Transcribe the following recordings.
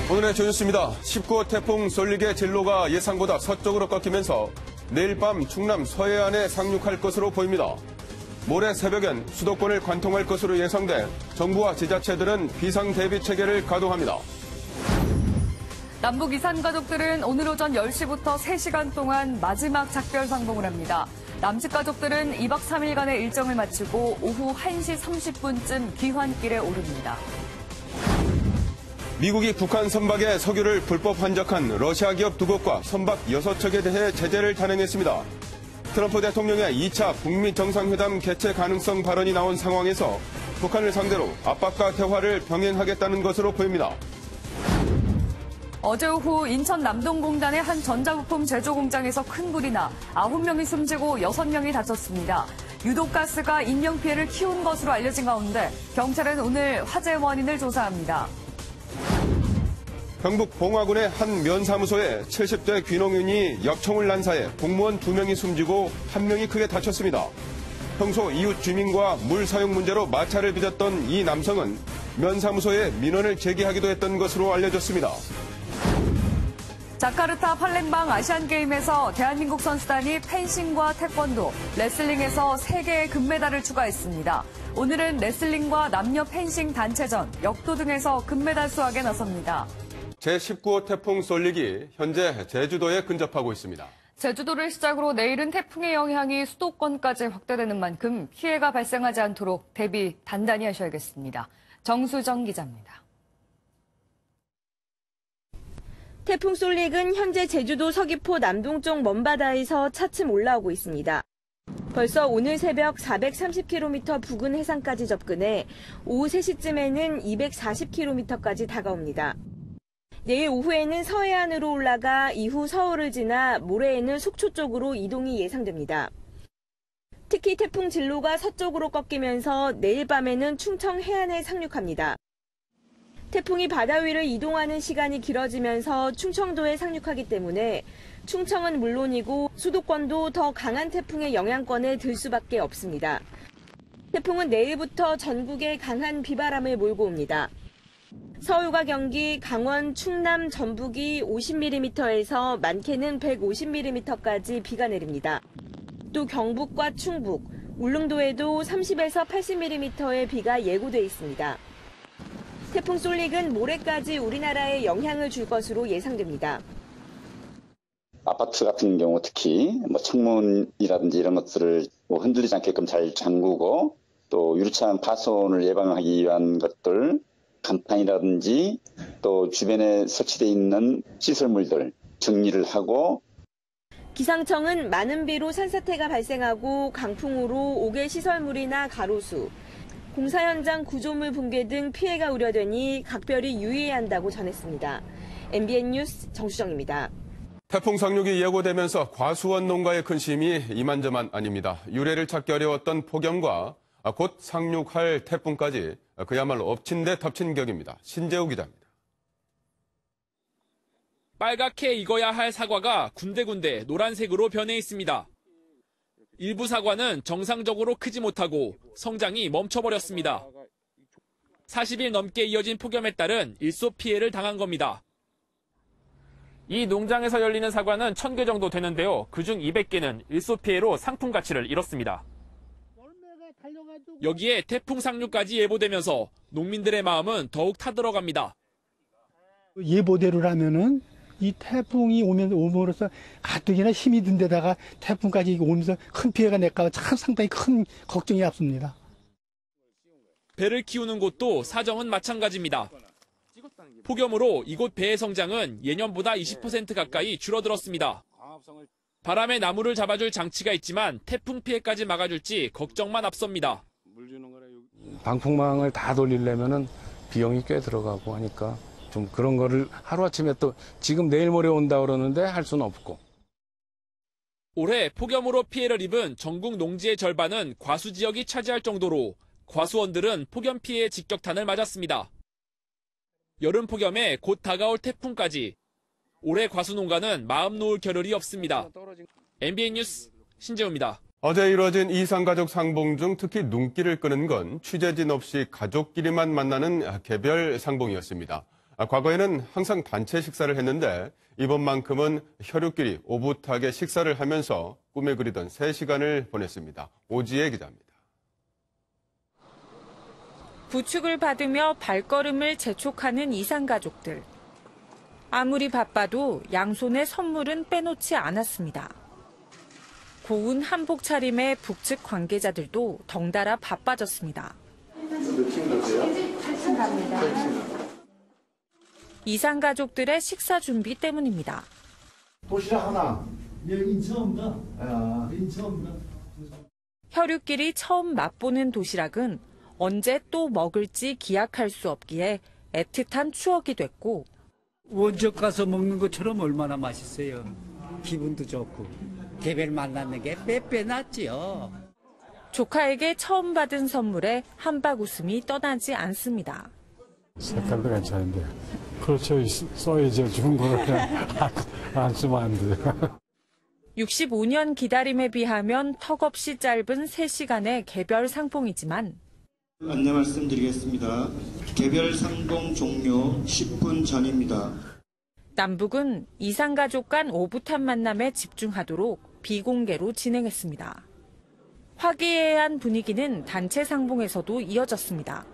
오늘의 주뉴스입니다. 19호 태풍 솔릭의 진로가 예상보다 서쪽으로 꺾이면서 내일 밤 충남 서해안에 상륙할 것으로 보입니다. 모레 새벽엔 수도권을 관통할 것으로 예상돼 정부와 지자체들은 비상대비 체계를 가동합니다. 남북 이산 가족들은 오늘 오전 10시부터 3시간 동안 마지막 작별 상봉을 합니다. 남측 가족들은 2박 3일간의 일정을 마치고 오후 1시 30분쯤 귀환길에 오릅니다. 미국이 북한 선박의 석유를 불법 환적한 러시아 기업 2곳과 선박 6척에 대해 제재를 단행했습니다. 트럼프 대통령의 2차 북미 정상회담 개최 가능성 발언이 나온 상황에서 북한을 상대로 압박과 대화를 병행하겠다는 것으로 보입니다. 어제 오후 인천 남동공단의 한 전자부품 제조 공장에서 큰 불이 나 9명이 숨지고 6명이 다쳤습니다. 유독가스가 인명피해를 키운 것으로 알려진 가운데 경찰은 오늘 화재 원인을 조사합니다. 경북 봉화군의 한 면사무소에 70대 귀농인이 역청을 난사해 공무원 2명이 숨지고 1명이 크게 다쳤습니다. 평소 이웃 주민과 물 사용 문제로 마찰을 빚었던 이 남성은 면사무소에 민원을 제기하기도 했던 것으로 알려졌습니다. 자카르타 팔렘방 아시안게임에서 대한민국 선수단이 펜싱과 태권도, 레슬링에서 3개의 금메달을 추가했습니다. 오늘은 레슬링과 남녀 펜싱 단체전, 역도 등에서 금메달 수확에 나섭니다. 제19호 태풍 솔릭이 현재 제주도에 근접하고 있습니다. 제주도를 시작으로 내일은 태풍의 영향이 수도권까지 확대되는 만큼 피해가 발생하지 않도록 대비 단단히 하셔야겠습니다. 정수정 기자입니다. 태풍 솔릭은 현재 제주도 서귀포 남동쪽 먼바다에서 차츰 올라오고 있습니다. 벌써 오늘 새벽 430km 부근 해상까지 접근해 오후 3시쯤에는 240km까지 다가옵니다. 내일 오후에는 서해안으로 올라가 이후 서울을 지나 모레에는 속초 쪽으로 이동이 예상됩니다. 특히 태풍 진로가 서쪽으로 꺾이면서 내일 밤에는 충청 해안에 상륙합니다. 태풍이 바다 위를 이동하는 시간이 길어지면서 충청도에 상륙하기 때문에 충청은 물론이고 수도권도 더 강한 태풍의 영향권에 들 수밖에 없습니다. 태풍은 내일부터 전국에 강한 비바람을 몰고 옵니다. 서울과 경기, 강원, 충남, 전북이 50mm에서 많게는 150mm까지 비가 내립니다. 또 경북과 충북, 울릉도에도 30에서 80mm의 비가 예고돼 있습니다. 태풍 솔릭은 모레까지 우리나라에 영향을 줄 것으로 예상됩니다. 아파트 같은 경우 특히 창문이라든지 이런 것들을 흔들리지 않게끔 잘 잠그고 또 유리창 파손을 예방하기 위한 것들, 간판이라든지 또 주변에 설치되어 있는 시설물들 정리를 하고 기상청은 많은 비로 산사태가 발생하고 강풍으로 옥외 시설물이나 가로수, 공사 현장 구조물 붕괴 등 피해가 우려되니 각별히 유의해야 한다고 전했습니다. MBN 뉴스 정수정입니다. 태풍 상륙이 예고되면서 과수원 농가의 근심이 이만저만 아닙니다. 유래를 찾기 어려웠던 폭염과 곧 상륙할 태풍까지 그야말로 엎친 데 덮친 격입니다. 신재우 기자입니다. 빨갛게 익어야 할 사과가 군데군데 노란색으로 변해 있습니다. 일부 사과는 정상적으로 크지 못하고 성장이 멈춰버렸습니다. 40일 넘게 이어진 폭염에 따른 일소 피해를 당한 겁니다. 이 농장에서 열리는 사과는 1000개 정도 되는데요. 그중 200개는 일소 피해로 상품 가치를 잃었습니다. 여기에 태풍 상륙까지 예보되면서 농민들의 마음은 더욱 타들어갑니다. 예보대로라면은 이 태풍이 오므로써 가뜩이나 힘이 든 데다가 태풍까지 오면서 큰 피해가 낼까 참 상당히 큰 걱정이 앞섭니다. 배를 키우는 곳도 사정은 마찬가지입니다. 폭염으로 이곳 배의 성장은 예년보다 20% 가까이 줄어들었습니다. 바람에 나무를 잡아줄 장치가 있지만 태풍 피해까지 막아줄지 걱정만 앞섭니다. 방풍망을 다 돌리려면은 비용이 꽤 들어가고 하니까 좀 그런 거를 하루아침에 또 지금 내일 모레 온다 그러는데 할 수는 없고. 올해 폭염으로 피해를 입은 전국 농지의 절반은 과수 지역이 차지할 정도로 과수원들은 폭염 피해의 직격탄을 맞았습니다. 여름 폭염에 곧 다가올 태풍까지 올해 과수 농가는 마음 놓을 겨를이 없습니다. MBN 뉴스 신재우입니다. 어제 이뤄진 이산가족 상봉 중 특히 눈길을 끄는 건 취재진 없이 가족끼리만 만나는 개별 상봉이었습니다. 과거에는 항상 단체 식사를 했는데 이번만큼은 혈육끼리 오붓하게 식사를 하면서 꿈에 그리던 3시간을 보냈습니다. 오지혜 기자입니다. 부축을 받으며 발걸음을 재촉하는 이산가족들. 아무리 바빠도 양손에 선물은 빼놓지 않았습니다. 고운 한복 차림의 북측 관계자들도 덩달아 바빠졌습니다. 이산가족들의 식사 준비 때문입니다. 도시락 하나. 인처음다. 인처음다. 혈육끼리 처음 맛보는 도시락은 언제 또 먹을지 기약할 수 없기에 애틋한 추억이 됐고 원적 가서 먹는 것처럼 얼마나 맛있어요. 기분도 좋고 개별 만나는 게 빼빼 낫지요. 조카에게 처음 받은 선물에 한박 웃음이 떠나지 않습니다. 색깔도 괜찮은데 그렇죠. 써야죠. 좋은 거를 안 쓰면 안 돼요. 65년 기다림에 비하면 턱없이 짧은 3시간의 개별 상봉이지만 안내 말씀드리겠습니다. 개별 상봉 종료 10분 전입니다. 남북은 이산가족 간 오붓한 만남에 집중하도록 비공개로 진행했습니다. 화기애애한 분위기는 단체 상봉에서도 이어졌습니다.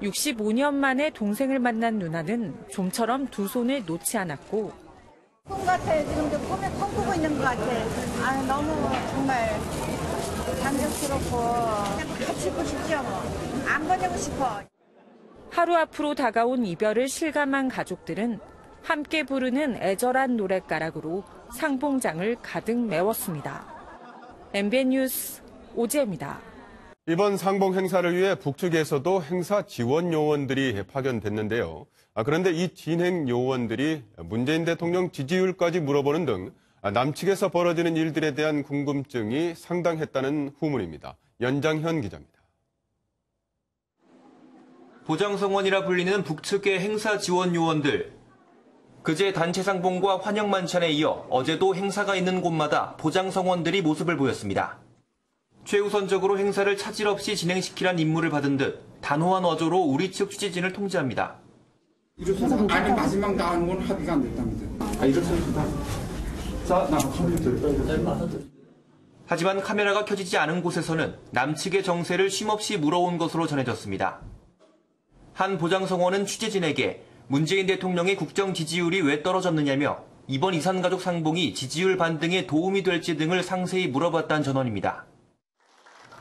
65년 만에 동생을 만난 누나는 좀처럼 두 손을 놓지 않았고 꿈 같아. 지금도 꿈에 꿈꾸고 있는 것 같아. 너무 정말 감격스럽고 같이 있고 싶죠. 안 보내고 싶어. 하루 앞으로 다가온 이별을 실감한 가족들은 함께 부르는 애절한 노랫가락으로 상봉장을 가득 메웠습니다. MBN 뉴스 오지혜입니다. 이번 상봉 행사를 위해 북측에서도 행사 지원 요원들이 파견됐는데요. 그런데 이 진행 요원들이 문재인 대통령 지지율까지 물어보는 등 남측에서 벌어지는 일들에 대한 궁금증이 상당했다는 후문입니다. 연장현 기자입니다. 보장성원이라 불리는 북측의 행사 지원 요원들. 그제 단체 상봉과 환영 만찬에 이어 어제도 행사가 있는 곳마다 보장성원들이 모습을 보였습니다. 최우선적으로 행사를 차질 없이 진행시키란 임무를 받은 듯 단호한 어조로 우리 측 취재진을 통제합니다. 아니 마지막 나가는 건 합의가 안 됐답니다. 이렇습니다. 자, 나 컴퓨터. 하지만 카메라가 켜지지 않은 곳에서는 남측의 정세를 쉼없이 물어온 것으로 전해졌습니다. 한 보장성원은 취재진에게 문재인 대통령의 국정 지지율이 왜 떨어졌느냐며 이번 이산가족 상봉이 지지율 반등에 도움이 될지 등을 상세히 물어봤다는 전언입니다.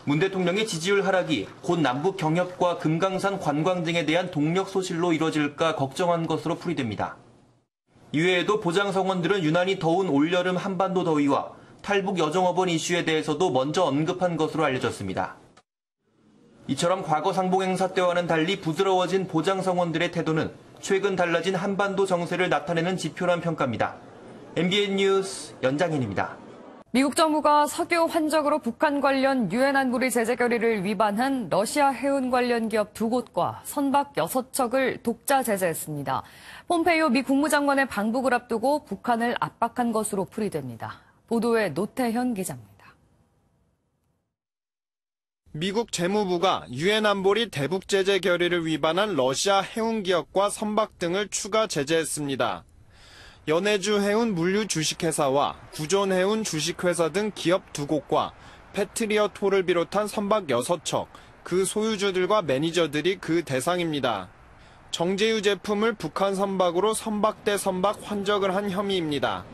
문 대통령의 지지율 하락이 곧 남북 경협과 금강산 관광 등에 대한 동력 소실로 이뤄질까 걱정한 것으로 풀이됩니다. 이외에도 보장성원들은 유난히 더운 올여름 한반도 더위와 탈북 여종업원 이슈에 대해서도 먼저 언급한 것으로 알려졌습니다. 이처럼 과거 상봉 행사 때와는 달리 부드러워진 보장성원들의 태도는 최근 달라진 한반도 정세를 나타내는 지표란 평가입니다. MBN 뉴스 연장현입니다. 미국 정부가 석유 환적으로 북한 관련 유엔 안보리 제재 결의를 위반한 러시아 해운 관련 기업 2곳과 선박 6척을 독자 제재했습니다. 폼페이오 미 국무장관의 방북을 앞두고 북한을 압박한 것으로 풀이됩니다. 보도에 노태현 기자입니다. 미국 재무부가 유엔 안보리 대북 제재 결의를 위반한 러시아 해운 기업과 선박 등을 추가 제재했습니다. 연해주 해운 물류 주식회사와 구존 해운 주식회사 등 기업 2곳과 패트리엇 호를 비롯한 선박 6척, 그 소유주들과 매니저들이 그 대상입니다. 정제유 제품을 북한 선박으로 선박 대 선박 환적을 한 혐의입니다.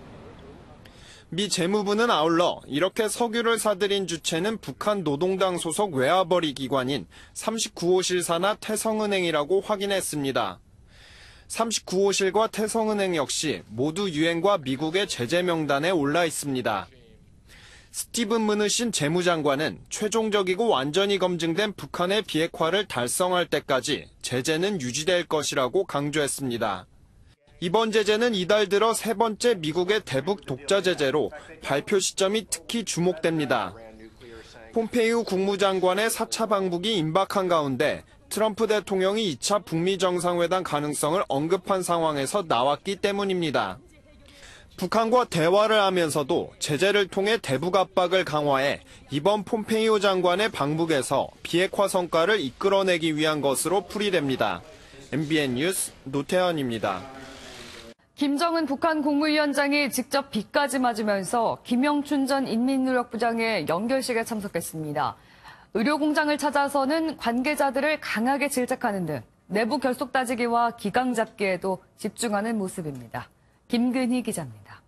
미 재무부는 아울러 이렇게 석유를 사들인 주체는 북한 노동당 소속 외화벌이 기관인 39호실사나 태성은행이라고 확인했습니다. 39호실과 태성은행 역시 모두 유엔과 미국의 제재 명단에 올라 있습니다. 스티븐 무누신 재무장관은 최종적이고 완전히 검증된 북한의 비핵화를 달성할 때까지 제재는 유지될 것이라고 강조했습니다. 이번 제재는 이달 들어 3번째 미국의 대북 독자 제재로 발표 시점이 특히 주목됩니다. 폼페이오 국무장관의 4차 방북이 임박한 가운데 트럼프 대통령이 2차 북미 정상회담 가능성을 언급한 상황에서 나왔기 때문입니다. 북한과 대화를 하면서도 제재를 통해 대북 압박을 강화해 이번 폼페이오 장관의 방북에서 비핵화 성과를 이끌어내기 위한 것으로 풀이됩니다. MBN 뉴스 노태현입니다. 김정은 북한 국무위원장이 직접 비까지 맞으면서 김영춘 전 인민무력부장의 연결식에 참석했습니다. 의료공장을 찾아서는 관계자들을 강하게 질책하는 등 내부 결속 따지기와 기강 잡기에도 집중하는 모습입니다. 김근희 기자입니다.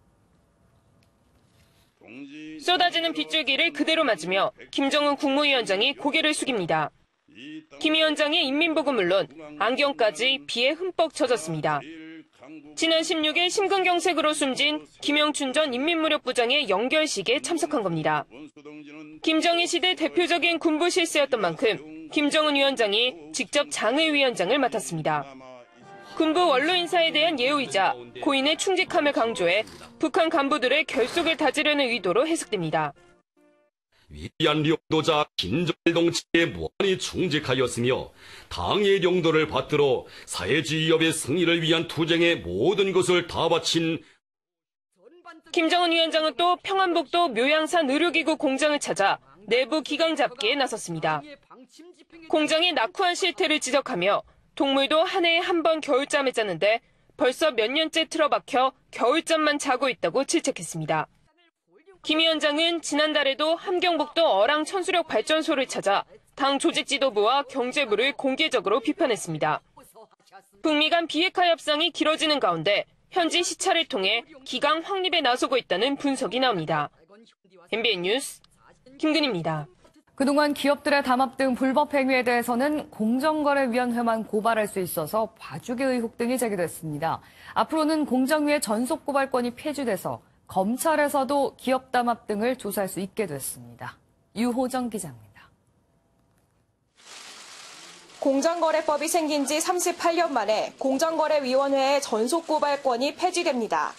쏟아지는 빗줄기를 그대로 맞으며 김정은 국무위원장이 고개를 숙입니다. 김 위원장의 인민복은 물론 안경까지 비에 흠뻑 젖었습니다. 지난 16일 심근경색으로 숨진 김영춘 전 인민무력부장의 연결식에 참석한 겁니다. 김정일 시대 대표적인 군부 실세였던 만큼 김정은 위원장이 직접 장의위원장을 맡았습니다. 군부 원로 인사에 대한 예우이자 고인의 충직함을 강조해 북한 간부들의 결속을 다지려는 의도로 해석됩니다. 위대한領導자 김정일 동지에 무한히 충직하였으며 당의領導를 받들어 사회주의협의 승리를 위한 투쟁에 모든 것을 다 바친 김정은 위원장은 또 평안북도 묘양산 의료기구 공장을 찾아 내부 기강 잡기에 나섰습니다. 공장의 낙후한 실태를 지적하며 동물도 한 해에 한 번 겨울잠을 자는데 벌써 몇 년째 틀어박혀 겨울잠만 자고 있다고 질책했습니다. 김 위원장은 지난달에도 함경북도 어랑 천수력 발전소를 찾아 당 조직 지도부와 경제부를 공개적으로 비판했습니다. 북미 간 비핵화 협상이 길어지는 가운데 현지 시차를 통해 기강 확립에 나서고 있다는 분석이 나옵니다. MBN 뉴스 김근희입니다. 그동안 기업들의 담합 등 불법 행위에 대해서는 공정거래위원회만 고발할 수 있어서 봐주기 의혹 등이 제기됐습니다. 앞으로는 공정위의 전속 고발권이 폐지돼서 검찰에서도 기업 담합 등을 조사할 수 있게 됐습니다. 유호정 기자입니다. 공정거래법이 생긴 지 38년 만에 공정거래위원회의 전속고발권이 폐지됩니다.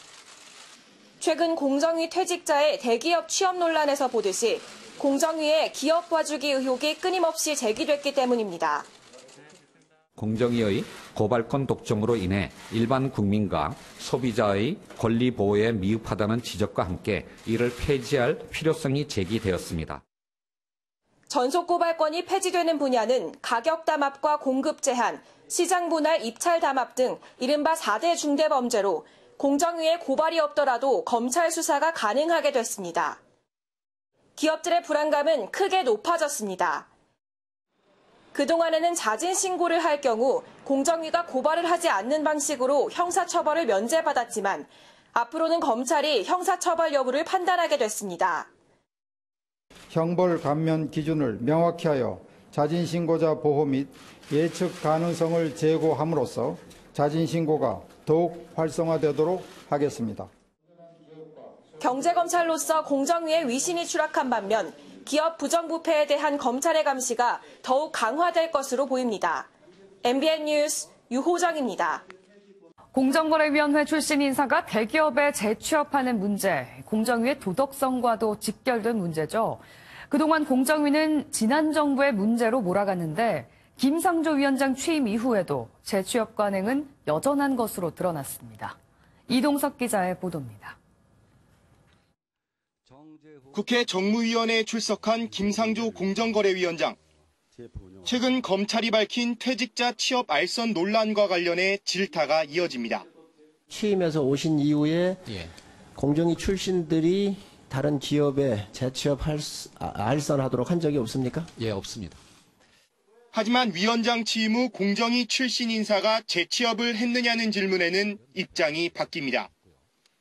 최근 공정위 퇴직자의 대기업 취업 논란에서 보듯이 공정위의 기업 봐주기 의혹이 끊임없이 제기됐기 때문입니다. 공정위의 고발권 독점으로 인해 일반 국민과 소비자의 권리 보호에 미흡하다는 지적과 함께 이를 폐지할 필요성이 제기되었습니다. 전속 고발권이 폐지되는 분야는 가격 담합과 공급 제한, 시장 분할 입찰 담합 등 이른바 4대 중대범죄로 공정위에 고발이 없더라도 검찰 수사가 가능하게 됐습니다. 기업들의 불안감은 크게 높아졌습니다. 그동안에는 자진 신고를 할 경우 공정위가 고발을 하지 않는 방식으로 형사처벌을 면제받았지만 앞으로는 검찰이 형사처벌 여부를 판단하게 됐습니다. 형벌 감면 기준을 명확히 하여 자진신고자 보호 및 예측 가능성을 제고함으로써 자진신고가 더욱 활성화되도록 하겠습니다. 경제검찰로서 공정위에 위신이 추락한 반면 기업 부정부패에 대한 검찰의 감시가 더욱 강화될 것으로 보입니다. MBN 뉴스 유호정입니다. 공정거래위원회 출신 인사가 대기업에 재취업하는 문제, 공정위의 도덕성과도 직결된 문제죠. 그동안 공정위는 지난 정부의 문제로 몰아갔는데 김상조 위원장 취임 이후에도 재취업 관행은 여전한 것으로 드러났습니다. 이동석 기자의 보도입니다. 국회 정무위원회에 출석한 김상조 공정거래위원장. 최근 검찰이 밝힌 퇴직자 취업 알선 논란과 관련해 질타가 이어집니다. 취임해서 오신 이후에 공정위 출신들이 다른 기업에 재취업 알선하도록 한 적이 없습니까? 예, 없습니다. 하지만 위원장 취임 후 공정위 출신 인사가 재취업을 했느냐는 질문에는 입장이 바뀝니다.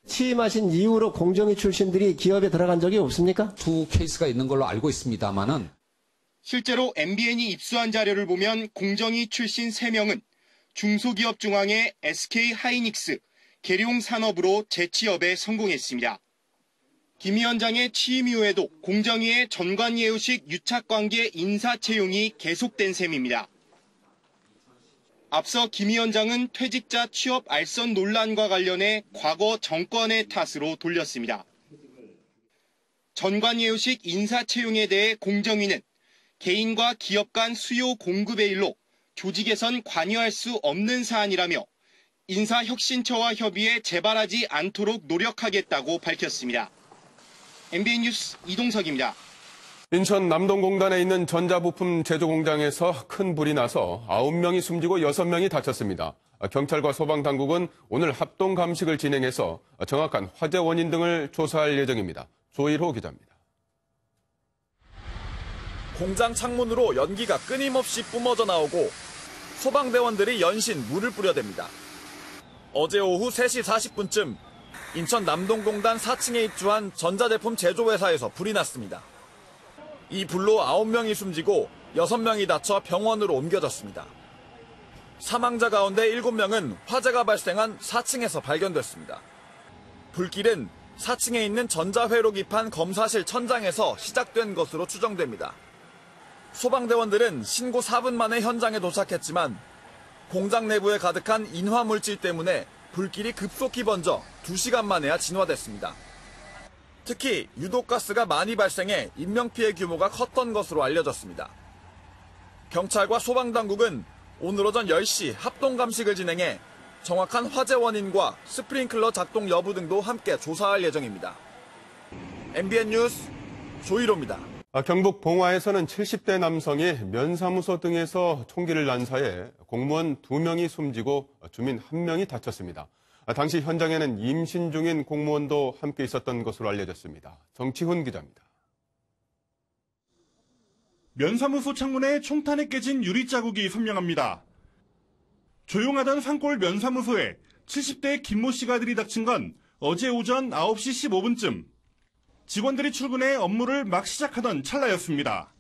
취임하신 이후로 공정위 출신들이 기업에 들어간 적이 없습니까? 두 케이스가 있는 걸로 알고 있습니다만은 실제로 MBN이 입수한 자료를 보면 공정위 출신 3명은 중소기업 중앙의 SK하이닉스, 계룡산업으로 재취업에 성공했습니다. 김 위원장의 취임 이후에도 공정위의 전관예우식 유착관계 인사 채용이 계속된 셈입니다. 앞서 김 위원장은 퇴직자 취업 알선 논란과 관련해 과거 정권의 탓으로 돌렸습니다. 전관예우식 인사 채용에 대해 공정위는 개인과 기업 간 수요 공급의 일로 조직에선 관여할 수 없는 사안이라며 인사혁신처와 협의해 재발하지 않도록 노력하겠다고 밝혔습니다. MBN 뉴스 이동석입니다. 인천 남동공단에 있는 전자부품 제조공장에서 큰 불이 나서 9명이 숨지고 6명이 다쳤습니다. 경찰과 소방당국은 오늘 합동 감식을 진행해서 정확한 화재 원인 등을 조사할 예정입니다. 조일호 기자입니다. 공장 창문으로 연기가 끊임없이 뿜어져 나오고 소방대원들이 연신 물을 뿌려댑니다. 어제 오후 3시 40분쯤 인천 남동공단 4층에 입주한 전자제품 제조회사에서 불이 났습니다. 이 불로 9명이 숨지고 6명이 다쳐 병원으로 옮겨졌습니다. 사망자 가운데 7명은 화재가 발생한 4층에서 발견됐습니다. 불길은 4층에 있는 전자회로 기판 검사실 천장에서 시작된 것으로 추정됩니다. 소방대원들은 신고 4분 만에 현장에 도착했지만 공장 내부에 가득한 인화물질 때문에 불길이 급속히 번져 2시간 만에야 진화됐습니다. 특히 유독가스가 많이 발생해 인명피해 규모가 컸던 것으로 알려졌습니다. 경찰과 소방당국은 오늘 오전 10시 합동감식을 진행해 정확한 화재 원인과 스프링클러 작동 여부 등도 함께 조사할 예정입니다. MBN 뉴스 조일호입니다. 경북 봉화에서는 70대 남성이 면사무소 등에서 총기를 난사해 공무원 2명이 숨지고 주민 1명이 다쳤습니다. 당시 현장에는 임신 중인 공무원도 함께 있었던 것으로 알려졌습니다. 정치훈 기자입니다. 면사무소 창문에 총탄에 깨진 유리자국이 선명합니다. 조용하던 산골 면사무소에 70대 김모 씨가 들이닥친 건 어제 오전 9시 15분쯤 직원들이 출근해 업무를 막 시작하던 찰나였습니다.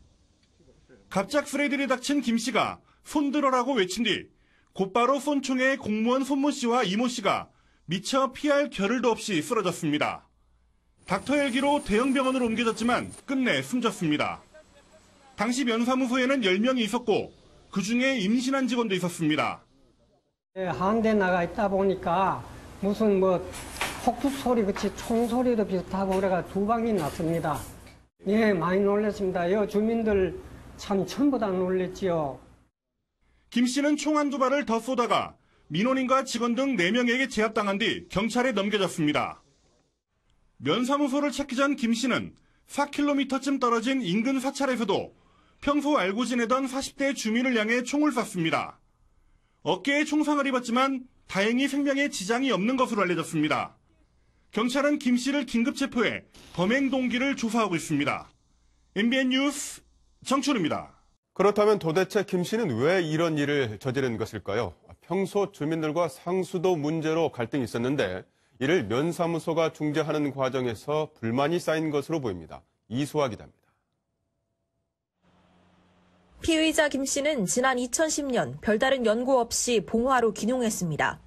갑작스레 들이닥친 김 씨가 손 들어라고 외친 뒤 곧바로 쏜총에 공무원 손모 씨와 이모 씨가 미처 피할 겨를도 없이 쓰러졌습니다. 닥터 헬기로 대형 병원으로 옮겨졌지만 끝내 숨졌습니다. 당시 면사무소에는 10명이 있었고 그중에 임신한 직원도 있었습니다. 한대 나가 있다 보니까 무슨 폭투 소리 같이 총소리도 비슷하고 그래가 2방이 났습니다. 예, 많이 놀랐습니다. 여 주민들 참 전부 다 놀랬지요. 김 씨는 총 한두 발을 더 쏘다가 민원인과 직원 등 4명에게 제압당한 뒤 경찰에 넘겨졌습니다. 면사무소를 찾기 전 김 씨는 4km쯤 떨어진 인근 사찰에서도 평소 알고 지내던 40대 주민을 향해 총을 쐈습니다. 어깨에 총상을 입었지만 다행히 생명에 지장이 없는 것으로 알려졌습니다. 경찰은 김 씨를 긴급 체포해 범행 동기를 조사하고 있습니다. MBN 뉴스 정춘입니다. 그렇다면 도대체 김 씨는 왜 이런 일을 저지른 것일까요? 평소 주민들과 상수도 문제로 갈등이 있었는데 이를 면사무소가 중재하는 과정에서 불만이 쌓인 것으로 보입니다. 이수아 기자입니다. 피의자 김 씨는 지난 2010년 별다른 연고 없이 봉화로 귀농했습니다.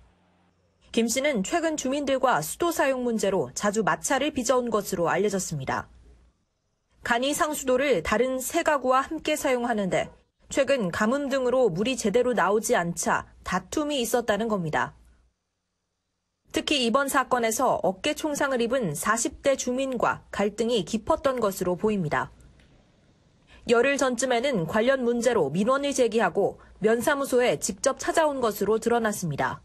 김 씨는 최근 주민들과 수도 사용 문제로 자주 마찰을 빚어온 것으로 알려졌습니다. 간이 상수도를 다른 세 가구와 함께 사용하는데 최근 가뭄 등으로 물이 제대로 나오지 않자 다툼이 있었다는 겁니다. 특히 이번 사건에서 어깨 총상을 입은 40대 주민과 갈등이 깊었던 것으로 보입니다. 열흘 전쯤에는 관련 문제로 민원을 제기하고 면사무소에 직접 찾아온 것으로 드러났습니다.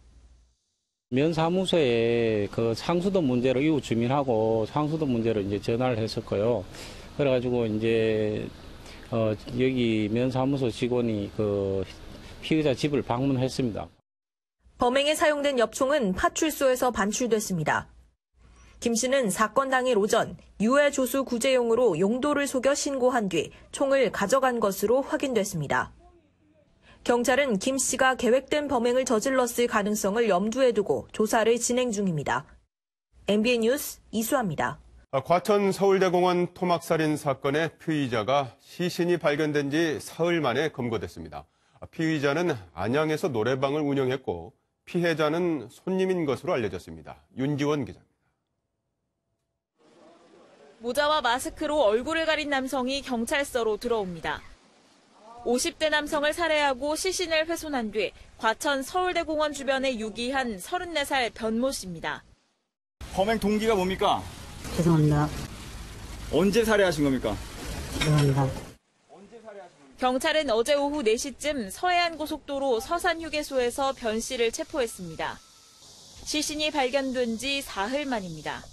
면사무소에 그 상수도 문제로 이웃 주민하고 상수도 문제로 이제 전화를 했었고요. 그래가지고 이제 여기 면사무소 직원이 그 피의자 집을 방문했습니다. 범행에 사용된 엽총은 파출소에서 반출됐습니다. 김 씨는 사건 당일 오전 유해 조수 구제용으로 용도를 속여 신고한 뒤 총을 가져간 것으로 확인됐습니다. 경찰은 김 씨가 계획된 범행을 저질렀을 가능성을 염두에 두고 조사를 진행 중입니다. MBN 뉴스 이수아입니다. 과천 서울대공원 토막살인 사건의 피의자가 시신이 발견된 지 사흘 만에 검거됐습니다. 피의자는 안양에서 노래방을 운영했고 피해자는 손님인 것으로 알려졌습니다. 윤지원 기자입니다. 모자와 마스크로 얼굴을 가린 남성이 경찰서로 들어옵니다. 50대 남성을 살해하고 시신을 훼손한 뒤 과천 서울대공원 주변에 유기한 34살 변모 씨입니다. 범행 동기가 뭡니까? 죄송합니다. 언제 살해하신 겁니까? 죄송합니다. 경찰은 어제 오후 4시쯤 서해안 고속도로 서산휴게소에서 변 씨를 체포했습니다. 시신이 발견된 지 사흘 만입니다.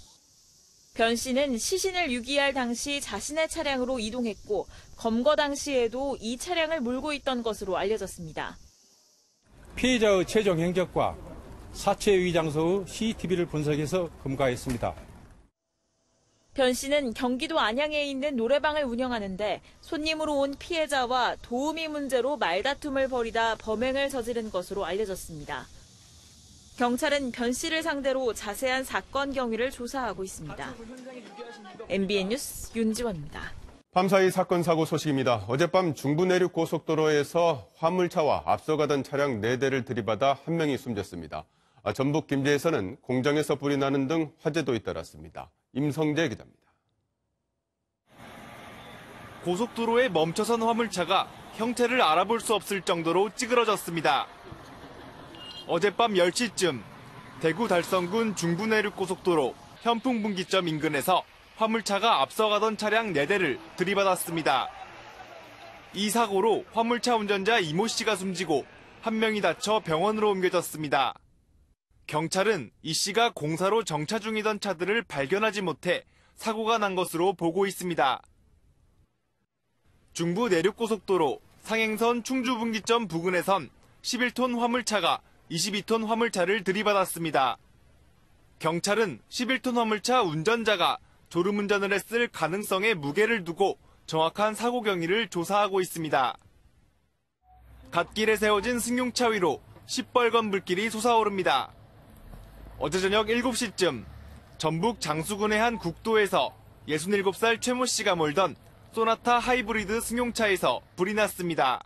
변 씨는 시신을 유기할 당시 자신의 차량으로 이동했고 검거 당시에도 이 차량을 몰고 있던 것으로 알려졌습니다. 피해자의 최종 행적과 사체 위장소의 CCTV를 분석해서 검거했습니다. 변 씨는 경기도 안양에 있는 노래방을 운영하는데 손님으로 온 피해자와 도우미 문제로 말다툼을 벌이다 범행을 저지른 것으로 알려졌습니다. 경찰은 변 씨를 상대로 자세한 사건 경위를 조사하고 있습니다. MBN 뉴스 윤지원입니다. 밤사이 사건 사고 소식입니다. 어젯밤 중부 내륙 고속도로에서 화물차와 앞서가던 차량 4대를 들이받아 한 명이 숨졌습니다. 전북 김제에서는 공장에서 불이 나는 등 화재도 잇따랐습니다. 임성재 기자입니다. 고속도로에 멈춰선 화물차가 형태를 알아볼 수 없을 정도로 찌그러졌습니다. 어젯밤 10시쯤 대구 달성군 중부 내륙 고속도로 현풍분기점 인근에서 화물차가 앞서가던 차량 4대를 들이받았습니다. 이 사고로 화물차 운전자 이모 씨가 숨지고 한 명이 다쳐 병원으로 옮겨졌습니다. 경찰은 이 씨가 공사로 정차 중이던 차들을 발견하지 못해 사고가 난 것으로 보고 있습니다. 중부 내륙고속도로 상행선 충주분기점 부근에선 11톤 화물차가 22톤 화물차를 들이받았습니다. 경찰은 11톤 화물차 운전자가 졸음운전을 했을 가능성에 무게를 두고 정확한 사고 경위를 조사하고 있습니다. 갓길에 세워진 승용차 위로 시뻘건 불길이 솟아오릅니다. 어제 저녁 7시쯤 전북 장수군의 한 국도에서 67살 최모 씨가 몰던 소나타 하이브리드 승용차에서 불이 났습니다.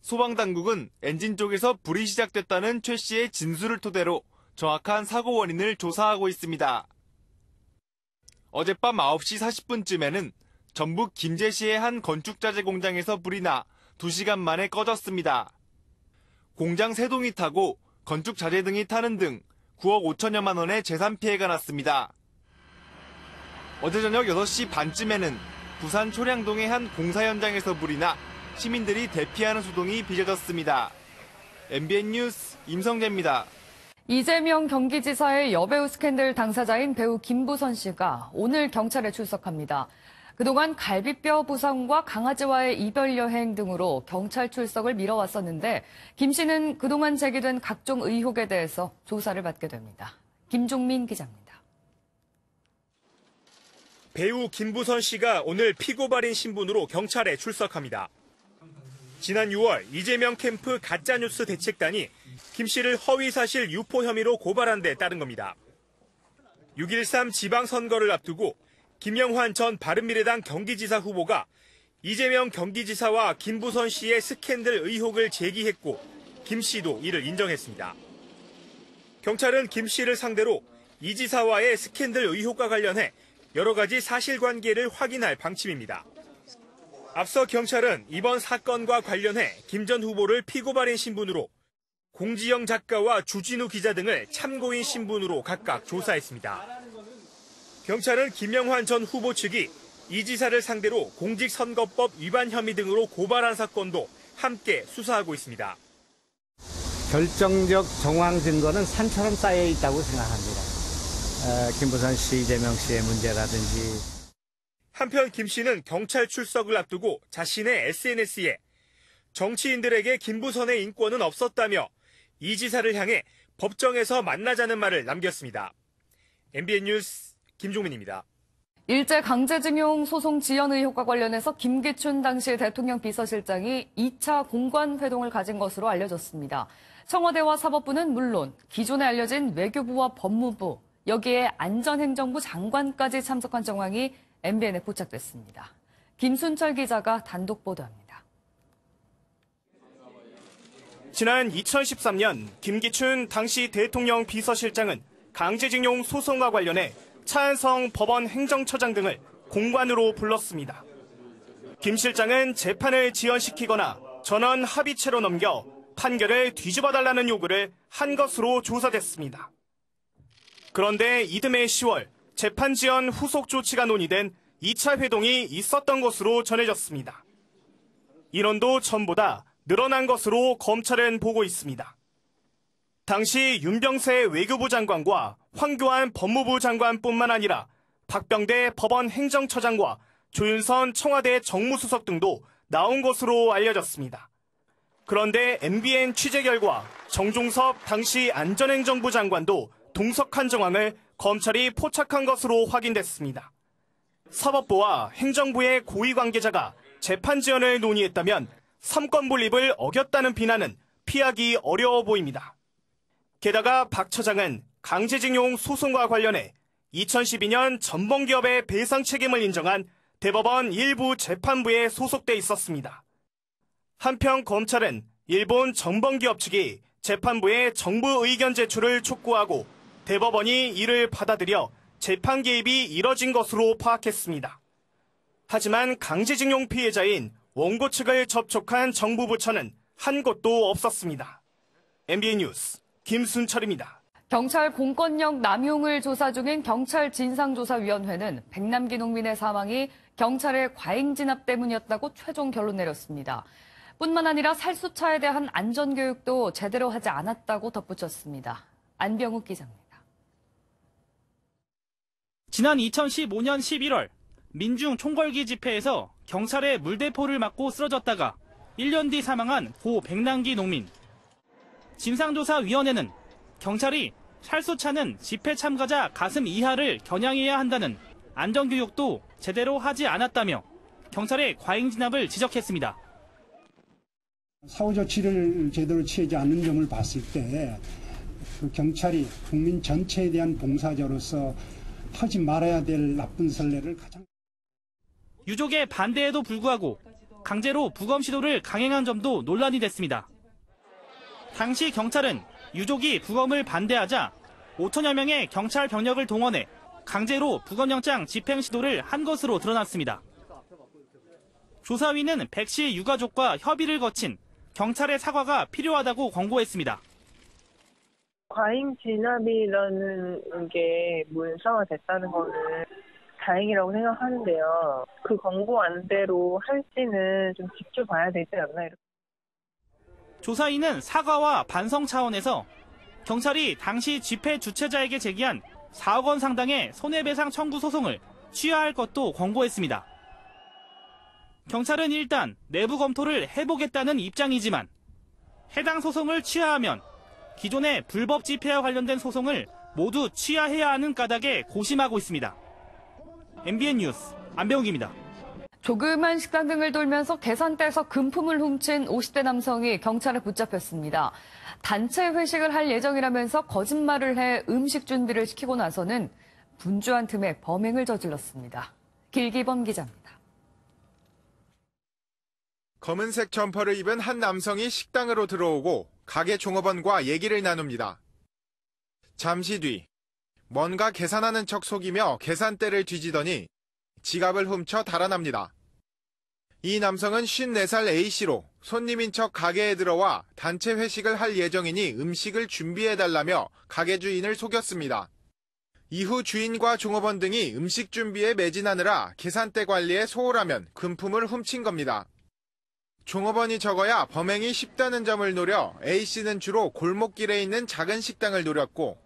소방당국은 엔진 쪽에서 불이 시작됐다는 최 씨의 진술을 토대로 정확한 사고 원인을 조사하고 있습니다. 어젯밤 9시 40분쯤에는 전북 김제시의 한 건축자재 공장에서 불이 나 2시간 만에 꺼졌습니다. 공장 3동이 타고 건축자재 등이 타는 등 9억 5천여만 원의 재산 피해가 났습니다. 어제 저녁 6시 반쯤에는 부산 초량동의 한 공사 현장에서 불이 나 시민들이 대피하는 소동이 빚어졌습니다. MBN 뉴스 임성재입니다. 이재명 경기지사의 여배우 스캔들 당사자인 배우 김부선 씨가 오늘 경찰에 출석합니다. 그동안 갈비뼈 부상과 강아지와의 이별 여행 등으로 경찰 출석을 미뤄왔었는데 김 씨는 그동안 제기된 각종 의혹에 대해서 조사를 받게 됩니다. 김종민 기자입니다. 배우 김부선 씨가 오늘 피고발인 신분으로 경찰에 출석합니다. 지난 6월 이재명 캠프 가짜뉴스 대책단이 김 씨를 허위사실 유포 혐의로 고발한 데 따른 겁니다. 6.13 지방선거를 앞두고 김영환 전 바른미래당 경기지사 후보가 이재명 경기지사와 김부선 씨의 스캔들 의혹을 제기했고 김 씨도 이를 인정했습니다. 경찰은 김 씨를 상대로 이 지사와의 스캔들 의혹과 관련해 여러 가지 사실관계를 확인할 방침입니다. 앞서 경찰은 이번 사건과 관련해 김 전 후보를 피고발인 신분으로 공지영 작가와 주진우 기자 등을 참고인 신분으로 각각 조사했습니다. 경찰은 김영환 전 후보 측이 이 지사를 상대로 공직선거법 위반 혐의 등으로 고발한 사건도 함께 수사하고 있습니다. 결정적 정황 증거는 산처럼 쌓여 있다고 생각합니다. 김부선 씨, 이재명 씨의 문제라든지. 한편 김 씨는 경찰 출석을 앞두고 자신의 SNS에 정치인들에게 김부선의 인권은 없었다며 이 지사를 향해 법정에서 만나자는 말을 남겼습니다. MBN 뉴스 김종민입니다. 일제 강제징용 소송 지연 의혹과 관련해서 김기춘 당시 대통령 비서실장이 2차 공관 회동을 가진 것으로 알려졌습니다. 청와대와 사법부는 물론 기존에 알려진 외교부와 법무부, 여기에 안전행정부 장관까지 참석한 정황이 MBN에 포착됐습니다. 김순철 기자가 단독 보도합니다. 지난 2013년 김기춘 당시 대통령 비서실장은 강제징용 소송과 관련해 차한성 법원 행정처장 등을 공관으로 불렀습니다. 김 실장은 재판을 지연시키거나 전원 합의체로 넘겨 판결을 뒤집어달라는 요구를 한 것으로 조사됐습니다. 그런데 이듬해 10월 재판 지연 후속 조치가 논의된 2차 회동이 있었던 것으로 전해졌습니다. 인원도 전보다 늘어난 것으로 검찰은 보고 있습니다. 당시 윤병세 외교부 장관과 황교안 법무부 장관뿐만 아니라 박병대 법원 행정처장과 조윤선 청와대 정무수석 등도 나온 것으로 알려졌습니다. 그런데 MBN 취재 결과 정종섭 당시 안전행정부 장관도 동석한 정황을 검찰이 포착한 것으로 확인됐습니다. 사법부와 행정부의 고위 관계자가 재판 지연을 논의했다면 삼권 분립을 어겼다는 비난은 피하기 어려워 보입니다. 게다가 박 처장은 강제징용 소송과 관련해 2012년 전범기업의 배상 책임을 인정한 대법원 일부 재판부에 소속돼 있었습니다. 한편 검찰은 일본 전범기업 측이 재판부에 정부 의견 제출을 촉구하고 대법원이 이를 받아들여 재판 개입이 이뤄진 것으로 파악했습니다. 하지만 강제징용 피해자인 원고 측을 접촉한 정부 부처는 한 곳도 없었습니다. MBN 뉴스 김순철입니다. 경찰 공권력 남용을 조사 중인 경찰 진상조사위원회는 백남기 농민의 사망이 경찰의 과잉 진압 때문이었다고 최종 결론 내렸습니다. 뿐만 아니라 살수차에 대한 안전교육도 제대로 하지 않았다고 덧붙였습니다. 안병욱 기자입니다. 지난 2015년 11월 민중 총궐기 집회에서 경찰의 물대포를 맞고 쓰러졌다가 1년 뒤 사망한 고 백남기 농민. 진상조사위원회는 경찰이 살수차는 집회 참가자 가슴 이하를 겨냥해야 한다는 안전교육도 제대로 하지 않았다며 경찰의 과잉 진압을 지적했습니다. 사후조치를 제대로 취하지 않는 점을 봤을 때 그 경찰이 국민 전체에 대한 봉사자로서 하지 말아야 될 나쁜 선례를 가장 유족의 반대에도 불구하고 강제로 부검 시도를 강행한 점도 논란이 됐습니다. 당시 경찰은 유족이 부검을 반대하자 5천여 명의 경찰 병력을 동원해 강제로 부검영장 집행 시도를 한 것으로 드러났습니다. 조사위는 백 씨 유가족과 협의를 거친 경찰의 사과가 필요하다고 권고했습니다. 과잉 진압이라는 게 문서화됐다는 거는 다행이라고 생각하는데요. 그 권고안대로 할지는 좀 지켜봐야 되지 않나. 조사위는 사과와 반성 차원에서 경찰이 당시 집회 주최자에게 제기한 4억 원 상당의 손해배상 청구 소송을 취하할 것도 권고했습니다. 경찰은 일단 내부 검토를 해보겠다는 입장이지만 해당 소송을 취하하면 기존의 불법 집회와 관련된 소송을 모두 취하해야 하는 까닭에 고심하고 있습니다. MBN 뉴스 안병욱입니다. 조그만 식당 등을 돌면서 계산대에서 금품을 훔친 50대 남성이 경찰에 붙잡혔습니다. 단체 회식을 할 예정이라면서 거짓말을 해 음식 준비를 시키고 나서는 분주한 틈에 범행을 저질렀습니다. 길기범 기자입니다. 검은색 점퍼를 입은 한 남성이 식당으로 들어오고 가게 종업원과 얘기를 나눕니다. 잠시 뒤 뭔가 계산하는 척 속이며 계산대를 뒤지더니 지갑을 훔쳐 달아납니다. 이 남성은 54살 A씨로 손님인 척 가게에 들어와 단체 회식을 할 예정이니 음식을 준비해달라며 가게 주인을 속였습니다. 이후 주인과 종업원 등이 음식 준비에 매진하느라 계산대 관리에 소홀하면 금품을 훔친 겁니다. 종업원이 적어야 범행이 쉽다는 점을 노려 A씨는 주로 골목길에 있는 작은 식당을 노렸고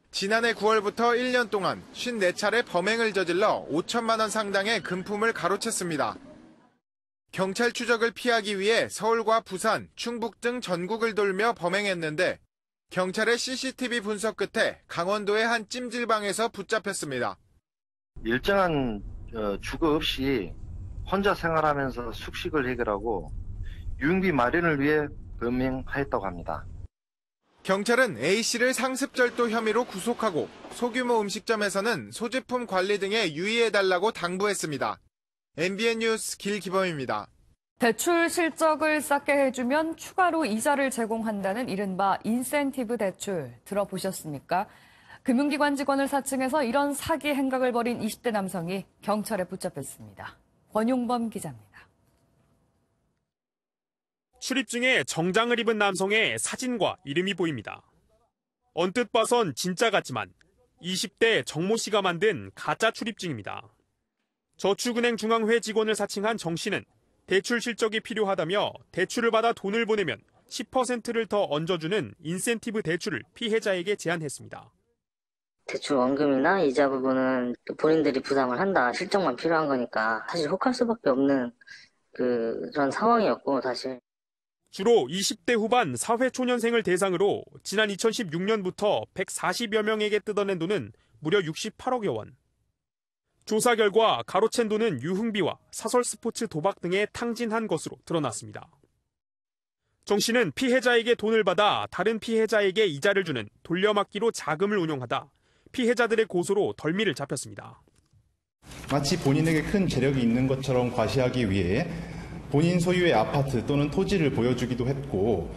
지난해 9월부터 1년 동안 54차례 범행을 저질러 5천만 원 상당의 금품을 가로챘습니다. 경찰 추적을 피하기 위해 서울과 부산, 충북 등 전국을 돌며 범행했는데 경찰의 CCTV 분석 끝에 강원도의 한 찜질방에서 붙잡혔습니다. 일정한 주거 없이 혼자 생활하면서 숙식을 해결하고 유흥비 마련을 위해 범행하였다고 합니다. 경찰은 A씨를 상습절도 혐의로 구속하고 소규모 음식점에서는 소지품 관리 등에 유의해달라고 당부했습니다. MBN 뉴스 길기범입니다. 대출 실적을 쌓게 해주면 추가로 이자를 제공한다는 이른바 인센티브 대출 들어보셨습니까? 금융기관 직원을 사칭해서 이런 사기 행각을 벌인 20대 남성이 경찰에 붙잡혔습니다. 권용범 기자입니다. 출입 중에 정장을 입은 남성의 사진과 이름이 보입니다. 언뜻 봐선 진짜 같지만 20대 정모 씨가 만든 가짜 출입증입니다. 저축은행 중앙회 직원을 사칭한 정 씨는 대출 실적이 필요하다며 대출을 받아 돈을 보내면 10%를 더 얹어주는 인센티브 대출을 피해자에게 제안했습니다. 대출 원금이나 이자 부분은 본인들이 부담을 한다. 실적만 필요한 거니까 사실 혹할 수밖에 없는 그런 상황이었고 사실. 주로 20대 후반 사회초년생을 대상으로 지난 2016년부터 140여 명에게 뜯어낸 돈은 무려 68억여 원. 조사 결과 가로챈 돈은 유흥비와 사설 스포츠 도박 등에 탕진한 것으로 드러났습니다. 정 씨는 피해자에게 돈을 받아 다른 피해자에게 이자를 주는 돌려막기로 자금을 운용하다 피해자들의 고소로 덜미를 잡혔습니다. 마치 본인에게 큰 재력이 있는 것처럼 과시하기 위해 본인 소유의 아파트 또는 토지를 보여주기도 했고.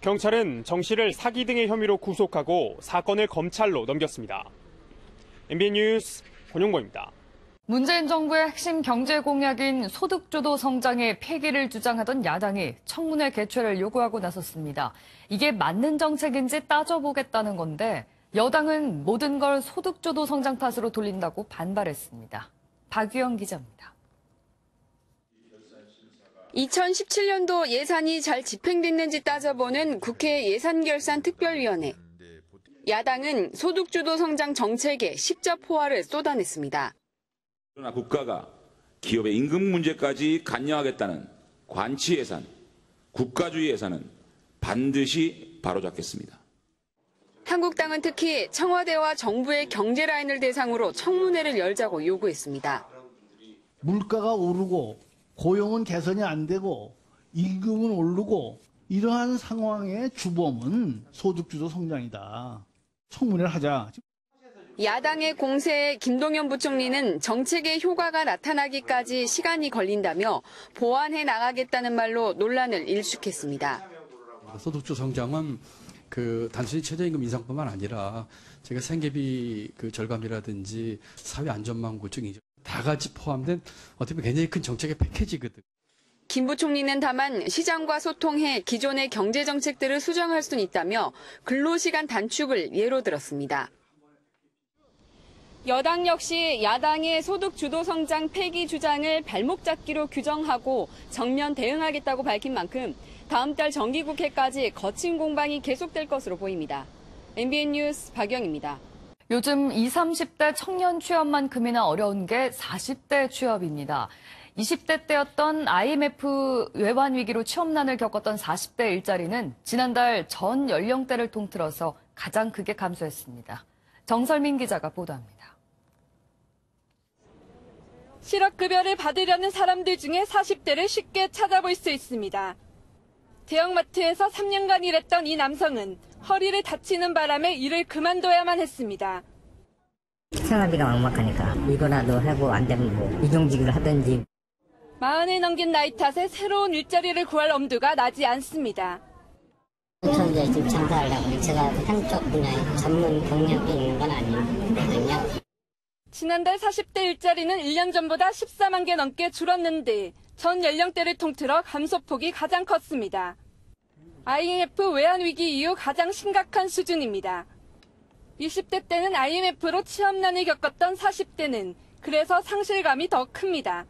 경찰은 정 씨를 사기 등의 혐의로 구속하고 사건을 검찰로 넘겼습니다. MBN 뉴스 권용보입니다. 문재인 정부의 핵심 경제 공약인 소득주도 성장의 폐기를 주장하던 야당이 청문회 개최를 요구하고 나섰습니다. 이게 맞는 정책인지 따져보겠다는 건데 여당은 모든 걸 소득주도 성장 탓으로 돌린다고 반발했습니다. 박유영 기자입니다. 2017년도 예산이 잘 집행됐는지 따져보는 국회 예산결산특별위원회. 야당은 소득주도 성장 정책에 십자포화를 쏟아냈습니다. 그러나 국가가 기업의 임금 문제까지 관여하겠다는 관치 예산, 국가주의 예산은 반드시 바로잡겠습니다. 한국당은 특히 청와대와 정부의 경제 라인을 대상으로 청문회를 열자고 요구했습니다. 물가가 오르고 고용은 개선이 안 되고 임금은 오르고 이러한 상황의 주범은 소득주도 성장이다. 청문회를 하자. 야당의 공세에 김동연 부총리는 정책의 효과가 나타나기까지 시간이 걸린다며 보완해 나가겠다는 말로 논란을 일축했습니다. 소득주도 성장은 단순히 최저임금 인상뿐만 아니라 제가 생계비 절감이라든지 사회 안전망 구축 다 같이 포함된 어떻게 보면 굉장히 큰 정책의 패키지거든. 김 부총리는 다만 시장과 소통해 기존의 경제 정책들을 수정할 수는 있다며 근로시간 단축을 예로 들었습니다. 여당 역시 야당의 소득주도 성장 폐기 주장을 발목 잡기로 규정하고 정면 대응하겠다고 밝힌 만큼 다음 달 정기국회까지 거친 공방이 계속될 것으로 보입니다. MBN 뉴스 박영입니다. 요즘 20, 30대 청년 취업만큼이나 어려운 게 40대 취업입니다. 20대 때였던 IMF 외환 위기로 취업난을 겪었던 40대 일자리는 지난달 전 연령대를 통틀어서 가장 크게 감소했습니다. 정설민 기자가 보도합니다. 실업급여를 받으려는 사람들 중에 40대를 쉽게 찾아볼 수 있습니다. 대형마트에서 3년간 일했던 이 남성은 허리를 다치는 바람에 일을 그만둬야만 했습니다. 생활비가 막막하니까 이거라도 하고 안 되면 뭐 이동직을 하든지. 40을 넘긴 나이 탓에 새로운 일자리를 구할 엄두가 나지 않습니다. 저는 지금 장사하려고 제가 한쪽 분야에 전문 경력이 있는 건 아니거든요. 지난달 40대 일자리는 1년 전보다 14만 개 넘게 줄었는데 전 연령대를 통틀어 감소폭이 가장 컸습니다. IMF 외환위기 이후 가장 심각한 수준입니다. 20대 때는 IMF로 취업난을 겪었던 40대는 그래서 상실감이 더 큽니다.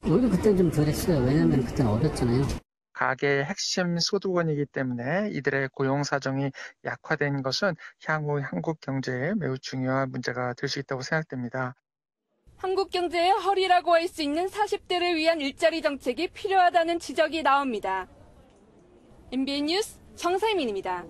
오히려 그때는 좀 덜했어요. 왜냐면 그때는 어렸잖아요. 가계의 핵심 소득원이기 때문에 이들의 고용 사정이 약화된 것은 향후 한국 경제에 매우 중요한 문제가 될 수 있다고 생각됩니다. 한국 경제의 허리라고 할 수 있는 40대를 위한 일자리 정책이 필요하다는 지적이 나옵니다. MBN 뉴스 정세민입니다.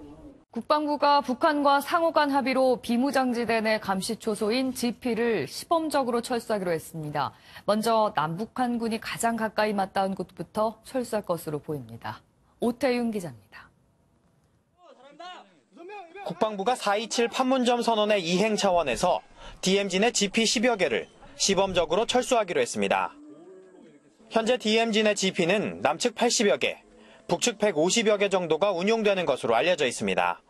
국방부가 북한과 상호 간 합의로 비무장지대 내 감시 초소인 GP를 시범적으로 철수하기로 했습니다. 먼저 남북한군이 가장 가까이 맞닿은 곳부터 철수할 것으로 보입니다. 오태윤 기자입니다. 국방부가 4.27 판문점 선언의 이행 차원에서 DMZ 내 GP 10여 개를 시범적으로 철수하기로 했습니다. 현재 DMZ 내 GP는 남측 80여 개, 북측 150여 개 정도가 운용되는 것으로 알려져 있습니다.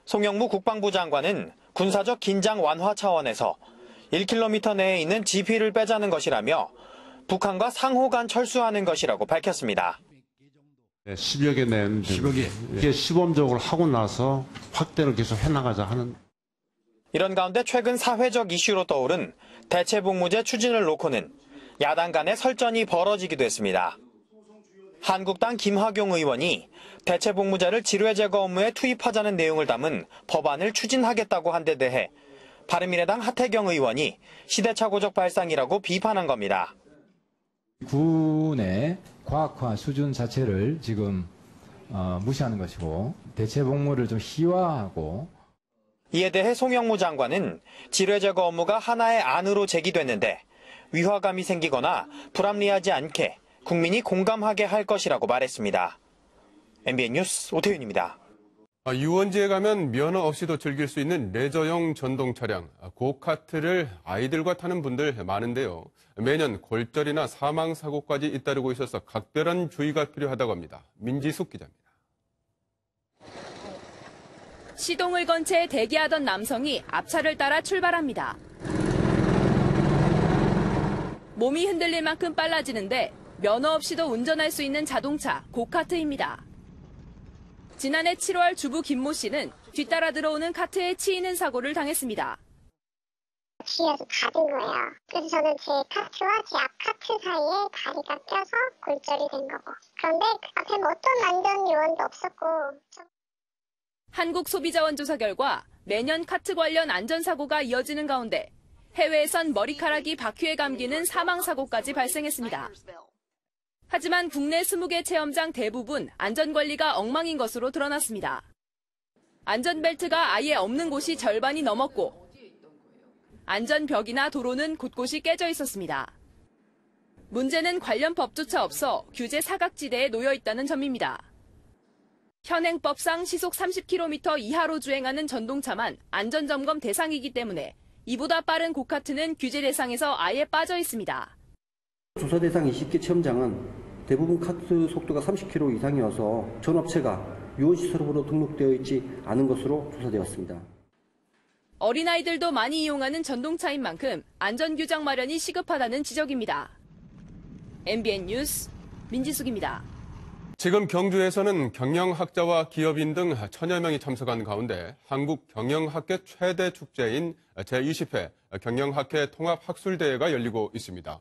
송영무 국방부 장관은 군사적 긴장 완화 차원에서 1km 내에 있는 GP를 빼자는 것이라며 북한과 상호 간 철수하는 것이라고 밝혔습니다. 10여 개 내는 10여 개. 이게 시범적으로 하고 나서 확대를 계속 해나가자 하는. 이런 가운데 최근 사회적 이슈로 떠오른 대체복무제 추진을 놓고는 야당 간의 설전이 벌어지기도 했습니다. 한국당 김학용 의원이 대체복무자를 지뢰 제거 업무에 투입하자는 내용을 담은 법안을 추진하겠다고 한 데 대해 바른미래당 하태경 의원이 시대착오적 발상이라고 비판한 겁니다. 군의 과학화 수준 자체를 지금 무시하는 것이고 대체복무를 좀 희화하고 이에 대해 송영무 장관은 지뢰 제거 업무가 하나의 안으로 제기됐는데 위화감이 생기거나 불합리하지 않게 국민이 공감하게 할 것이라고 말했습니다. MBN 뉴스 오태윤입니다. 유원지에 가면 면허 없이도 즐길 수 있는 레저용 전동 차량, 고카트를 아이들과 타는 분들 많은데요. 매년 골절이나 사망 사고까지 잇따르고 있어서 각별한 주의가 필요하다고 합니다. 민지숙 기자입니다. 시동을 건 채 대기하던 남성이 앞차를 따라 출발합니다. 몸이 흔들릴 만큼 빨라지는데 면허 없이도 운전할 수 있는 자동차 고카트입니다. 지난해 7월 주부 김모 씨는 뒤따라 들어오는 카트에 치이는 사고를 당했습니다. 뒤에서 닫은 거예요. 그래서 저는 제 카트와 제 앞 카트 사이에 다리가 껴서 골절이 된 거고. 그런데 그 앞에 어떤 안전 요원도 없었고. 한국소비자원조사 결과 매년 카트 관련 안전사고가 이어지는 가운데 해외에선 머리카락이 바퀴에 감기는 사망사고까지 발생했습니다. 하지만 국내 20개 체험장 대부분 안전관리가 엉망인 것으로 드러났습니다. 안전벨트가 아예 없는 곳이 절반이 넘었고 안전벽이나 도로는 곳곳이 깨져 있었습니다. 문제는 관련 법조차 없어 규제 사각지대에 놓여 있다는 점입니다. 현행법상 시속 30km 이하로 주행하는 전동차만 안전점검 대상이기 때문에 이보다 빠른 고카트는 규제 대상에서 아예 빠져 있습니다. 조사 대상 20개 체험장은 대부분 카트 속도가 30km 이상이어서 전 업체가 유원시설으로 등록되어 있지 않은 것으로 조사되었습니다. 어린아이들도 많이 이용하는 전동차인 만큼 안전규정 마련이 시급하다는 지적입니다. MBN 뉴스 민지숙입니다. 지금 경주에서는 경영학자와 기업인 등 1000여 명이 참석한 가운데 한국경영학회 최대 축제인 제20회 경영학회 통합학술대회가 열리고 있습니다.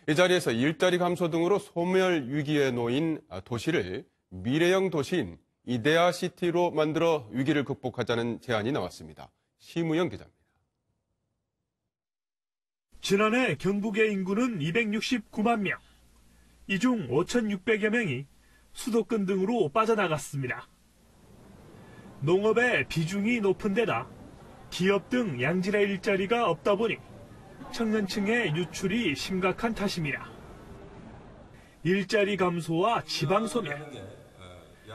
이 자리에서 일자리 감소 등으로 소멸 위기에 놓인 도시를 미래형 도시인 이데아시티로 만들어 위기를 극복하자는 제안이 나왔습니다. 심우영 기자입니다. 지난해 경북의 인구는 269만 명. 이 중 5,600여 명이 수도권 등으로 빠져나갔습니다. 농업의 비중이 높은 데다 기업 등 양질의 일자리가 없다 보니 청년층의 유출이 심각한 탓입니다. 일자리 감소와 지방 소멸.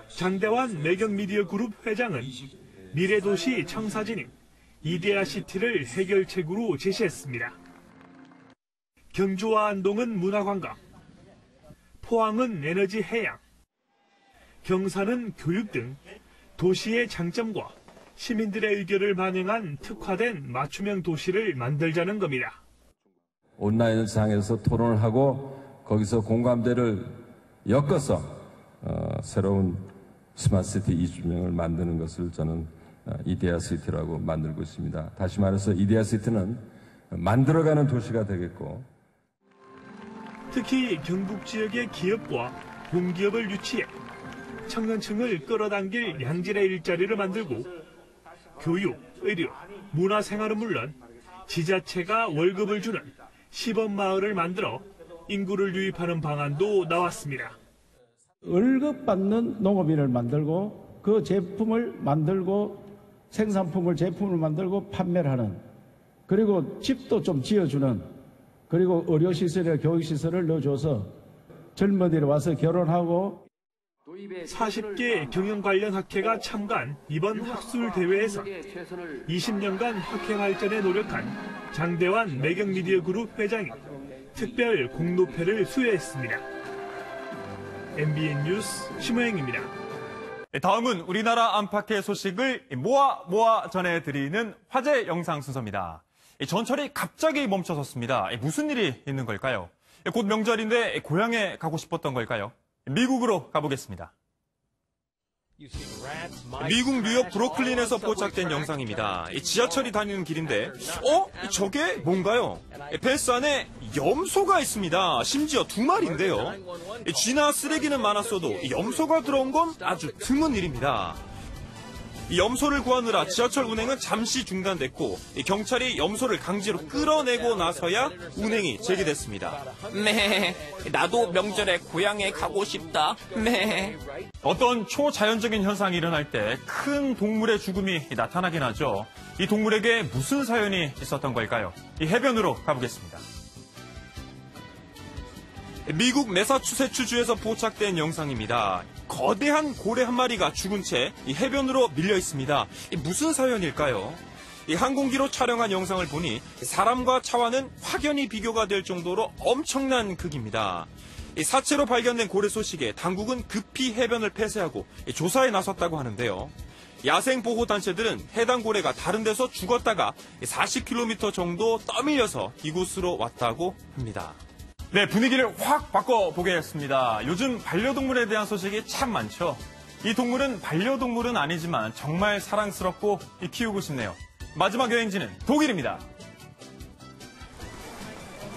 장대환 매경미디어그룹 회장은 미래도시 청사진인 이데아시티를 해결책으로 제시했습니다. 경주와 안동은 문화관광, 포항은 에너지 해양, 경산은 교육 등 도시의 장점과 시민들의 의견을 반영한 특화된 맞춤형 도시를 만들자는 겁니다. 온라인상에서 토론을 하고 거기서 공감대를 엮어서 새로운 스마트시티 이주명을 만드는 것을 저는 이데아시티라고 만들고 있습니다. 다시 말해서 이데아시티는 만들어가는 도시가 되겠고 특히 경북 지역의 기업과 공기업을 유치해 청년층을 끌어당길 양질의 일자리를 만들고 교육, 의료, 문화생활은 물론 지자체가 월급을 주는 시범마을을 만들어 인구를 유입하는 방안도 나왔습니다. 월급 받는 농업인을 만들고 그 제품을 만들고 생산품을 제품을 만들고 판매를 하는 그리고 집도 좀 지어주는 그리고 의료시설이나 교육시설을 넣어줘서 젊은이들 와서 결혼하고 40개 경영 관련 학회가 참가한 이번 학술 대회에서 20년간 학회 발전에 노력한 장대환 매경미디어그룹 회장이 특별 공로패를 수여했습니다. MBN 뉴스 심호영입니다. 다음은 우리나라 안팎의 소식을 모아 전해드리는 화제 영상 순서입니다. 전철이 갑자기 멈춰섰습니다. 무슨 일이 있는 걸까요? 곧 명절인데 고향에 가고 싶었던 걸까요? 미국으로 가보겠습니다. 미국 뉴욕 브루클린에서 포착된 영상입니다. 지하철이 다니는 길인데, 저게 뭔가요? 펜스 안에 염소가 있습니다. 심지어 2마리인데요. 쥐나 쓰레기는 많았어도 염소가 들어온 건 아주 드문 일입니다. 이 염소를 구하느라 지하철 운행은 잠시 중단됐고, 경찰이 염소를 강제로 끌어내고 나서야 운행이 재개됐습니다. 나도 명절에 고향에 가고 싶다. 어떤 초자연적인 현상이 일어날 때 큰 동물의 죽음이 나타나긴 하죠. 이 동물에게 무슨 사연이 있었던 걸까요? 이 해변으로 가보겠습니다. 미국 매사추세츠주에서 포착된 영상입니다. 거대한 고래 한 마리가 죽은 채 이 해변으로 밀려 있습니다. 무슨 사연일까요? 이 항공기로 촬영한 영상을 보니 사람과 차와는 확연히 비교가 될 정도로 엄청난 크기입니다. 이 사체로 발견된 고래 소식에 당국은 급히 해변을 폐쇄하고 조사에 나섰다고 하는데요. 야생보호단체들은 해당 고래가 다른 데서 죽었다가 40km 정도 떠밀려서 이곳으로 왔다고 합니다. 네, 분위기를 확 바꿔보겠습니다. 요즘 반려동물에 대한 소식이 참 많죠. 이 동물은 반려동물은 아니지만 정말 사랑스럽고 키우고 싶네요. 마지막 여행지는 독일입니다.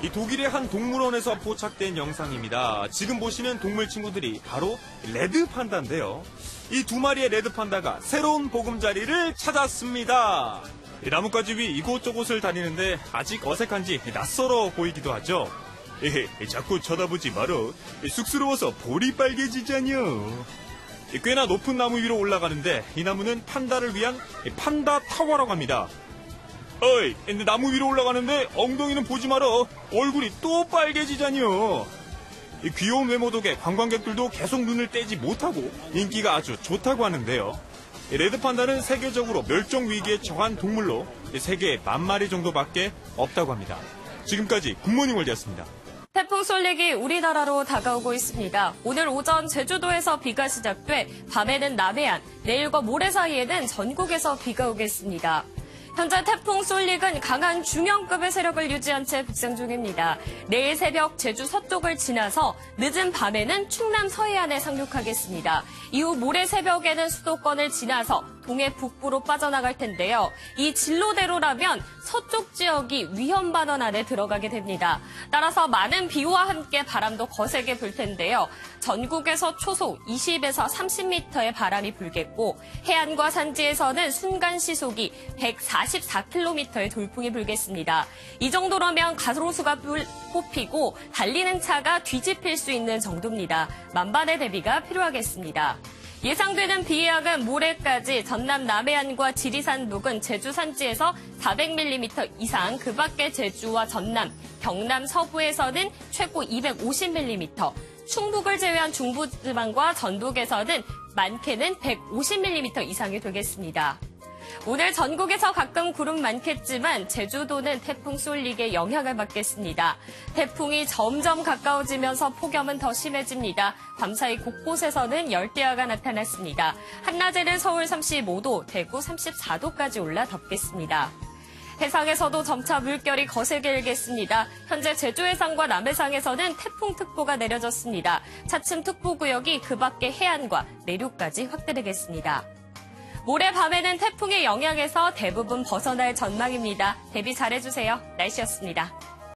이 독일의 한 동물원에서 포착된 영상입니다. 지금 보시는 동물 친구들이 바로 레드 판다인데요. 이 2마리의 레드 판다가 새로운 보금자리를 찾았습니다. 나뭇가지 위 이곳저곳을 다니는데 아직 어색한지 낯설어 보이기도 하죠. 자꾸 쳐다보지 말어. 쑥스러워서 볼이 빨개지잖여. 꽤나 높은 나무 위로 올라가는데 이 나무는 판다를 위한 판다 타워라고 합니다. 어이, 나무 위로 올라가는데 엉덩이는 보지 말어. 얼굴이 또 빨개지잖여. 귀여운 외모 덕에 관광객들도 계속 눈을 떼지 못하고 인기가 아주 좋다고 하는데요. 레드 판다는 세계적으로 멸종 위기에 처한 동물로 세계 10,000마리 정도밖에 없다고 합니다. 지금까지 굿모닝 월드였습니다. 태풍 솔릭이 우리나라로 다가오고 있습니다. 오늘 오전 제주도에서 비가 시작돼 밤에는 남해안, 내일과 모레 사이에는 전국에서 비가 오겠습니다. 현재 태풍 솔릭은 강한 중형급의 세력을 유지한 채 북상 중입니다. 내일 새벽 제주 서쪽을 지나서 늦은 밤에는 충남 서해안에 상륙하겠습니다. 이후 모레 새벽에는 수도권을 지나서 동해 북부로 빠져나갈 텐데요. 이 진로대로라면 서쪽 지역이 위험반원 안에 들어가게 됩니다. 따라서 많은 비와 함께 바람도 거세게 불 텐데요. 전국에서 초속 20에서 30m의 바람이 불겠고 해안과 산지에서는 순간 시속이 144km의 돌풍이 불겠습니다. 이 정도라면 가로수가 뽑히고 달리는 차가 뒤집힐 수 있는 정도입니다. 만반의 대비가 필요하겠습니다. 예상되는 비의 양은 모레까지 전남 남해안과 지리산 부근 제주 산지에서 400mm 이상, 그 밖에 제주와 전남, 경남 서부에서는 최고 250mm, 충북을 제외한 중부지방과 전북에서는 많게는 150mm 이상이 되겠습니다. 오늘 전국에서 가끔 구름 많겠지만 제주도는 태풍 솔릭의 영향을 받겠습니다. 태풍이 점점 가까워지면서 폭염은 더 심해집니다. 밤사이 곳곳에서는 열대야가 나타났습니다. 한낮에는 서울 35도, 대구 34도까지 올라 덥겠습니다. 해상에서도 점차 물결이 거세게 일겠습니다. 현재 제주 해상과 남해상에서는 태풍특보가 내려졌습니다. 차츰 특보구역이 그 밖의 해안과 내륙까지 확대되겠습니다. 모레 밤에는 태풍의 영향에서 대부분 벗어날 전망입니다. 대비 잘해주세요. 날씨였습니다.